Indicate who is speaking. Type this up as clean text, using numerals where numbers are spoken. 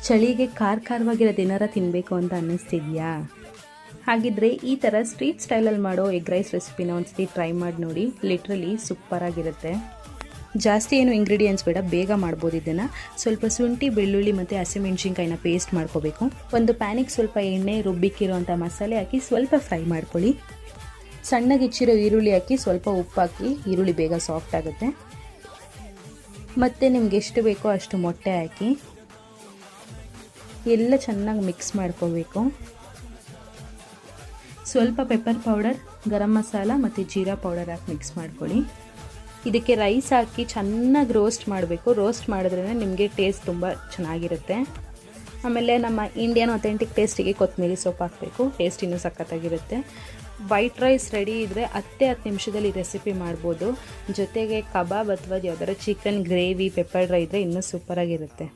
Speaker 1: ಚಳಿಗೆ ಖಾರವಾಗಿರೋದು ಏನಾರ ತಿನ್ನಬೇಕು ಅಂತ ಅನ್ನಿಸ್ತಿದೆಯಾ? ಹಾಗಿದ್ರೆ ಈ ಥರ ಸ್ಟ್ರೀಟ್ ಸ್ಟೈಲಲ್ಲಿ ಮಾಡೋ ಎಗ್ ರೈಸ್ ರೆಸಿಪಿನ ಒಂದ್ಸತಿ ಟ್ರೈ ಮಾಡಿ ನೋಡಿ. ಲಿಟ್ರಲಿ ಸೂಪರಾಗಿರುತ್ತೆ. ಜಾಸ್ತಿ ಏನು ಇಂಗ್ರೀಡಿಯೆಂಟ್ಸ್ ಬೇಡ, ಬೇಗ ಮಾಡ್ಬೋದು ಇದನ್ನು. ಸ್ವಲ್ಪ ಶುಂಠಿ, ಬೆಳ್ಳುಳ್ಳಿ ಮತ್ತು ಹಸಿಮೆಣ್ಸಿನ್ಕಾಯಿನ ಪೇಸ್ಟ್ ಮಾಡ್ಕೋಬೇಕು. ಒಂದು ಪ್ಯಾನಿಗೆ ಸ್ವಲ್ಪ ಎಣ್ಣೆ, ರುಬ್ಬಿಕ್ಕಿರೋಂಥ ಮಸಾಲೆ ಹಾಕಿ ಸ್ವಲ್ಪ ಫ್ರೈ ಮಾಡ್ಕೊಳ್ಳಿ. ಸಣ್ಣಗೆ ಹೆಚ್ಚಿರೋ ಈರುಳ್ಳಿ ಹಾಕಿ ಸ್ವಲ್ಪ ಉಪ್ಪು ಹಾಕಿ, ಈರುಳ್ಳಿ ಬೇಗ ಸಾಫ್ಟ್ ಆಗುತ್ತೆ. ಮತ್ತು ನಿಮ್ಗೆ ಎಷ್ಟು ಬೇಕೋ ಅಷ್ಟು ಮೊಟ್ಟೆ ಹಾಕಿ ಎಲ್ಲ ಚೆನ್ನಾಗಿ ಮಿಕ್ಸ್ ಮಾಡ್ಕೋಬೇಕು. ಸ್ವಲ್ಪ ಪೆಪ್ಪರ್ ಪೌಡರ್, ಗರಂ ಮಸಾಲ ಮತ್ತು ಜೀರಾ ಪೌಡರ್ ಹಾಕಿ ಮಿಕ್ಸ್ ಮಾಡ್ಕೊಳ್ಳಿ. ಇದಕ್ಕೆ ರೈಸ್ ಹಾಕಿ ಚೆನ್ನಾಗಿ ರೋಸ್ಟ್ ಮಾಡಬೇಕು. ರೋಸ್ಟ್ ಮಾಡಿದ್ರೇ ನಿಮಗೆ ಟೇಸ್ಟ್ ತುಂಬ ಚೆನ್ನಾಗಿರುತ್ತೆ. ಆಮೇಲೆ ನಮ್ಮ ಇಂಡಿಯನ್ ಅಥೆಂಟಿಕ್ ಟೇಸ್ಟಿಗೆ ಕೊತ್ತಂಬರಿ ಸೊಪ್ಪು ಹಾಕಬೇಕು. ಟೇಸ್ಟ್ ಇನ್ನೂ ಸಖತ್ತಾಗಿರುತ್ತೆ. ವೈಟ್ ರೈಸ್ ರೆಡಿ ಇದ್ದರೆ 10 ನಿಮಿಷದಲ್ಲಿ ರೆಸಿಪಿ ಮಾಡ್ಬೋದು. ಜೊತೆಗೆ ಕಬಾಬ್ ಅಥವಾ ಯಾವ್ದಾದ್ರು ಚಿಕನ್ ಗ್ರೇವಿ, ಪೆಪ್ಪರ್ ಡ್ರೈ ಇದ್ದರೆ ಇನ್ನೂ ಸೂಪರಾಗಿರುತ್ತೆ.